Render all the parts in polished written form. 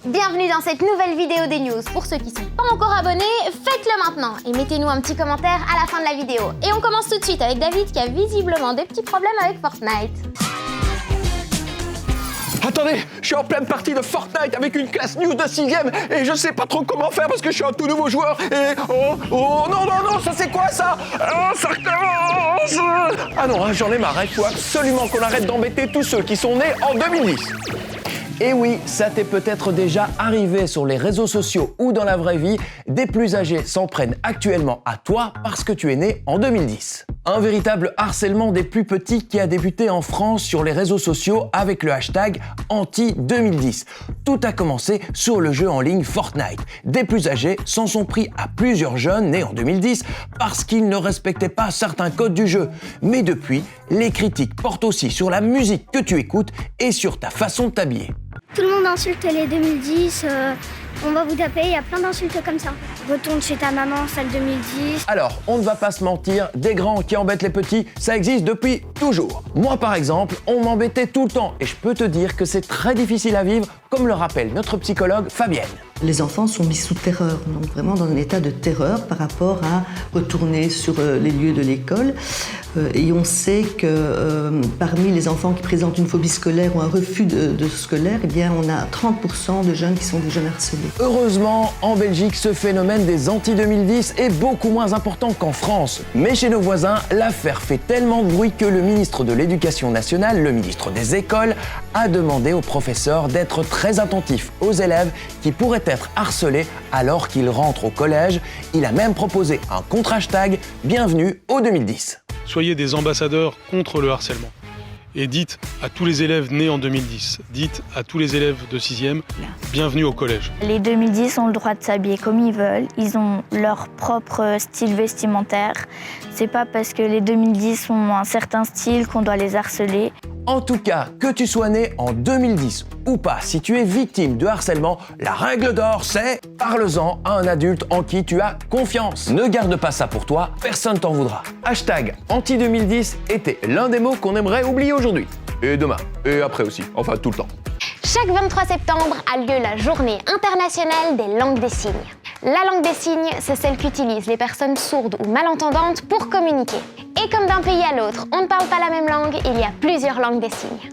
Bienvenue dans cette nouvelle vidéo des news. Pour ceux qui sont pas encore abonnés, faites-le maintenant et mettez-nous un petit commentaire à la fin de la vidéo. Et on commence tout de suite avec David qui a visiblement des petits problèmes avec Fortnite. Attendez, je suis en pleine partie de Fortnite avec une classe new de 6ème et je sais pas trop comment faire parce que je suis un tout nouveau joueur et... Oh non, ça c'est quoi ça? Oh, ça recommence! Ah non, j'en ai marre, il faut absolument qu'on arrête d'embêter tous ceux qui sont nés en 2010. Et oui, ça t'est peut-être déjà arrivé sur les réseaux sociaux ou dans la vraie vie, des plus âgés s'en prennent actuellement à toi parce que tu es né en 2010. Un véritable harcèlement des plus petits qui a débuté en France sur les réseaux sociaux avec le hashtag anti-2010. Tout a commencé sur le jeu en ligne Fortnite. Des plus âgés s'en sont pris à plusieurs jeunes nés en 2010 parce qu'ils ne respectaient pas certains codes du jeu. Mais depuis, les critiques portent aussi sur la musique que tu écoutes et sur ta façon de t'habiller. Tout le monde insulte les 2010, on va vous taper, il y a plein d'insultes comme ça. Retourne chez ta maman, salle 2010. Alors, on ne va pas se mentir, des grands qui embêtent les petits, ça existe depuis toujours. Moi par exemple, on m'embêtait tout le temps et je peux te dire que c'est très difficile à vivre, comme le rappelle notre psychologue Fabienne. Les enfants sont mis sous terreur, donc vraiment dans un état de terreur par rapport à retourner sur les lieux de l'école. Et on sait que parmi les enfants qui présentent une phobie scolaire ou un refus de scolaire, eh bien, on a 30% de jeunes qui sont des jeunes harcelés. Heureusement, en Belgique, ce phénomène des anti-2010 est beaucoup moins important qu'en France. Mais chez nos voisins, l'affaire fait tellement de bruit que le ministre de l'Éducation nationale, le ministre des Écoles, a demandé aux professeurs d'être très attentifs aux élèves qui pourraient être harcelés alors qu'ils rentrent au collège. Il a même proposé un contre-hashtag « Bienvenue au 2010 ». Soyez des ambassadeurs contre le harcèlement. Et dites à tous les élèves nés en 2010, dites à tous les élèves de 6e, bienvenue au collège. Les 2010 ont le droit de s'habiller comme ils veulent, ils ont leur propre style vestimentaire. C'est pas parce que les 2010 ont un certain style qu'on doit les harceler. En tout cas, que tu sois né en 2010 ou pas, si tu es victime de harcèlement, la règle d'or c'est « parle-en à un adulte en qui tu as confiance ». Ne garde pas ça pour toi, personne t'en voudra. Hashtag anti-2010 était l'un des mots qu'on aimerait oublier aujourd'hui. Et demain, et après aussi, enfin tout le temps. Chaque 23 septembre a lieu la journée internationale des langues des signes. La langue des signes, c'est celle qu'utilisent les personnes sourdes ou malentendantes pour communiquer. Et comme d'un pays à l'autre, on ne parle pas la même langue, il y a plusieurs langues des signes.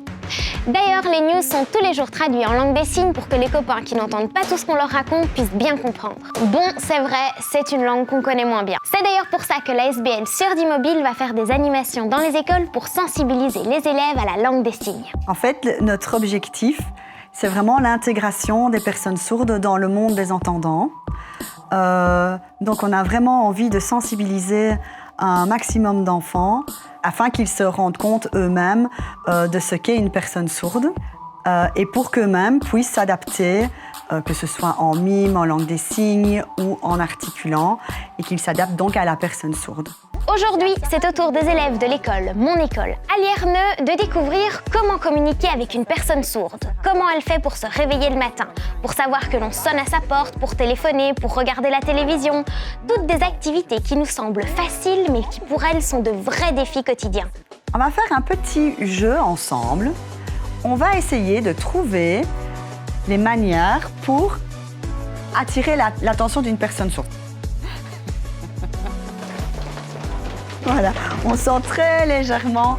D'ailleurs, les news sont tous les jours traduits en langue des signes pour que les copains qui n'entendent pas tout ce qu'on leur raconte puissent bien comprendre. Bon, c'est vrai, c'est une langue qu'on connaît moins bien. C'est d'ailleurs pour ça que l'ASBL Surdit Mobile va faire des animations dans les écoles pour sensibiliser les élèves à la langue des signes. En fait, notre objectif, c'est vraiment l'intégration des personnes sourdes dans le monde des entendants. Donc on a vraiment envie de sensibiliser un maximum d'enfants afin qu'ils se rendent compte eux-mêmes de ce qu'est une personne sourde et pour qu'eux-mêmes puissent s'adapter, que ce soit en mime, en langue des signes ou en articulant, et qu'ils s'adaptent donc à la personne sourde. Aujourd'hui, c'est au tour des élèves de l'école Mon École à Lierneux de découvrir comment communiquer avec une personne sourde, comment elle fait pour se réveiller le matin, pour savoir que l'on sonne à sa porte, pour téléphoner, pour regarder la télévision. Toutes des activités qui nous semblent faciles, mais qui pour elles sont de vrais défis quotidiens. On va faire un petit jeu ensemble. On va essayer de trouver les manières pour attirer l'attention d'une personne sourde. Voilà, on sent très légèrement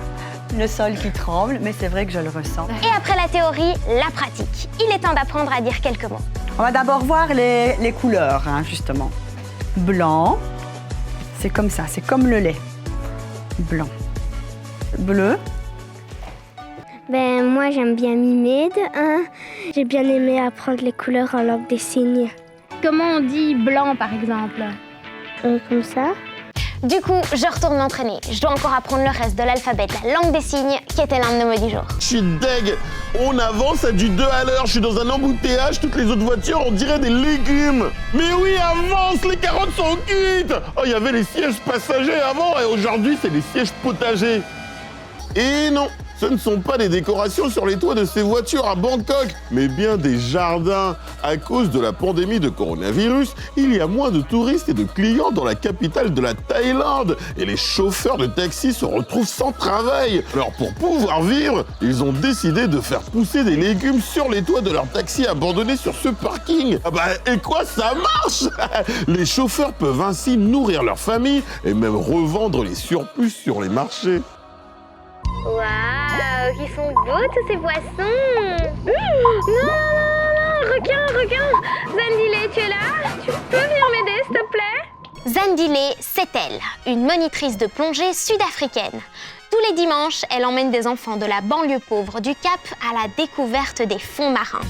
le sol qui tremble, mais c'est vrai que je le ressens. Et après la théorie, la pratique. Il est temps d'apprendre à dire quelques mots. On va d'abord voir les couleurs, justement. Blanc, c'est comme ça, c'est comme le lait. Blanc. Bleu. Moi j'aime bien mimer de 1. J'ai bien aimé apprendre les couleurs en langue des signes. Comment on dit blanc par exemple? Comme ça. Du coup, je retourne m'entraîner. Je dois encore apprendre le reste de l'alphabet, la langue des signes, qui était l'un de nos mots du jour. Je suis deg. On avance à du 2 à l'heure. Je suis dans un embouteillage. Toutes les autres voitures, on dirait des légumes. Mais oui, avance. Les carottes sont cuites. Oh, il y avait les sièges passagers avant et aujourd'hui, c'est les sièges potagers. Et non, Ce ne sont pas des décorations sur les toits de ces voitures à Bangkok, mais bien des jardins. À cause de la pandémie de coronavirus, il y a moins de touristes et de clients dans la capitale de la Thaïlande. Et les chauffeurs de taxi se retrouvent sans travail. Alors pour pouvoir vivre, ils ont décidé de faire pousser des légumes sur les toits de leurs taxis abandonnés sur ce parking. Ah bah et quoi, ça marche. Les chauffeurs peuvent ainsi nourrir leur famille et même revendre les surplus sur les marchés. Waouh, ils sont beaux tous ces poissons. Non, requin. Zandile, tu es là? Tu peux venir m'aider, s'il te plaît? Zandile, c'est elle, une monitrice de plongée sud-africaine. Tous les dimanches, elle emmène des enfants de la banlieue pauvre du Cap à la découverte des fonds marins.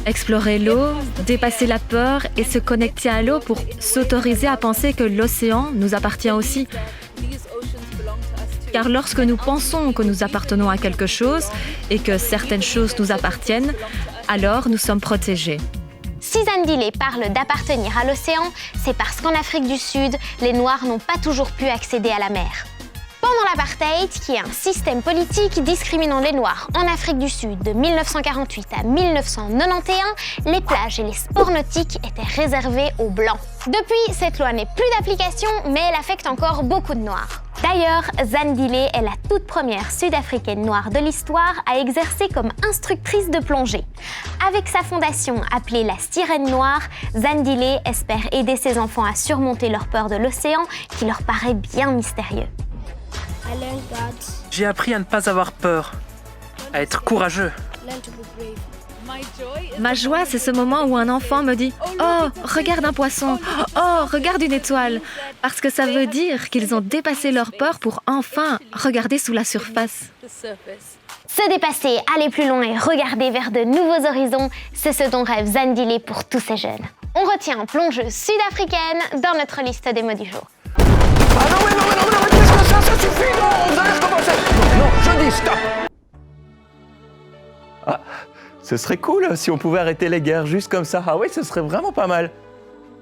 Explorer l'eau, dépasser la peur et se connecter à l'eau pour s'autoriser à penser que l'océan nous appartient aussi. Car lorsque nous pensons que nous appartenons à quelque chose et que certaines choses nous appartiennent, alors nous sommes protégés. Si Zandile parle d'appartenir à l'océan, c'est parce qu'en Afrique du Sud, les Noirs n'ont pas toujours pu accéder à la mer. Pendant l'apartheid, qui est un système politique discriminant les Noirs en Afrique du Sud de 1948 à 1991, les plages et les sports nautiques étaient réservés aux Blancs. Depuis, cette loi n'est plus d'application, mais elle affecte encore beaucoup de Noirs. D'ailleurs, Zandile est la toute première Sud-Africaine noire de l'histoire à exercer comme instructrice de plongée. Avec sa fondation appelée la Sirène Noire, Zandile espère aider ses enfants à surmonter leur peur de l'océan qui leur paraît bien mystérieux. J'ai appris à ne pas avoir peur, à être courageux. Ma joie, c'est ce moment où un enfant me dit « Oh, regarde un poisson !»« Oh, regarde une étoile !» Parce que ça veut dire qu'ils ont dépassé leur peur pour enfin regarder sous la surface. Se dépasser, aller plus loin et regarder vers de nouveaux horizons, c'est ce dont rêve Zandile pour tous ces jeunes. On retient plongeuse sud-africaine dans notre liste des mots du jour. Ah non, mais qu'est-ce que ça suffit, non, vous allez recommencer. Non, je dis stop. Ah, ce serait cool si on pouvait arrêter les guerres juste comme ça. Ah oui, ce serait vraiment pas mal.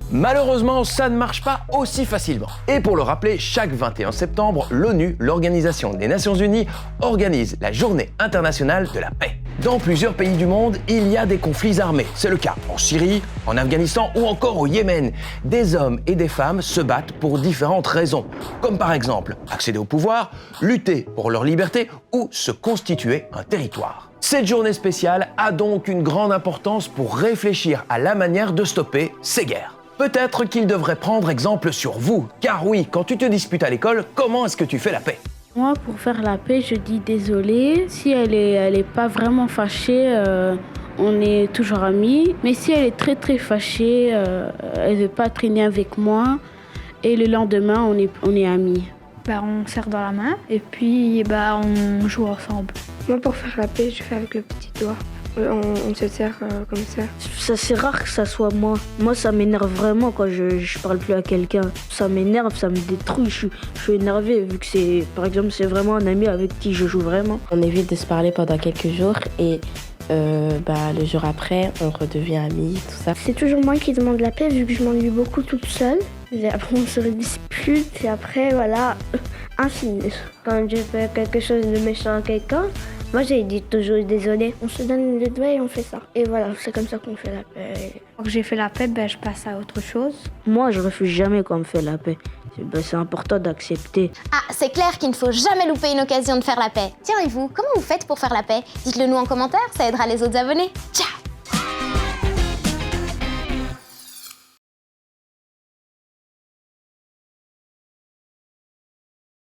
Malheureusement, ça ne marche pas aussi facilement. Et pour le rappeler, chaque 21 septembre, l'ONU, l'Organisation des Nations Unies, organise la Journée internationale de la paix. Dans plusieurs pays du monde, il y a des conflits armés. C'est le cas en Syrie, en Afghanistan ou encore au Yémen. Des hommes et des femmes se battent pour différentes raisons, comme par exemple accéder au pouvoir, lutter pour leur liberté ou se constituer un territoire. Cette journée spéciale a donc une grande importance pour réfléchir à la manière de stopper ces guerres. Peut-être qu'il devrait prendre exemple sur vous, car oui, quand tu te disputes à l'école, comment est-ce que tu fais la paix ? Moi, pour faire la paix, je dis désolé. Si elle est pas vraiment fâchée, on est toujours amis. Mais si elle est très très fâchée, elle veut pas traîner avec moi. Et le lendemain, on est amis. On serre dans la main et puis on joue ensemble. Moi, pour faire la paix, je fais avec le petit doigt. On se serre comme ça. C'est rare que ça soit moi. Moi, ça m'énerve vraiment quand je parle plus à quelqu'un. Ça m'énerve, ça me détruit. Je suis énervée vu que par exemple, c'est vraiment un ami avec qui je joue vraiment. On évite de se parler pendant quelques jours et le jour après, on redevient amis, tout ça. C'est toujours moi qui demande la paix vu que je m'ennuie beaucoup toute seule. Et après, on se dispute et après, voilà, infini. Quand je fais quelque chose de méchant à quelqu'un, moi, j'ai dit toujours désolé. On se donne les doigts et on fait ça. Et voilà, c'est comme ça qu'on fait la paix. Quand j'ai fait la paix, je passe à autre chose. Moi, je refuse jamais quand on me fait la paix. C'est important d'accepter. Ah, c'est clair qu'il ne faut jamais louper une occasion de faire la paix. Tiens, et vous, comment vous faites pour faire la paix? Dites-le nous en commentaire, ça aidera les autres abonnés. Ciao!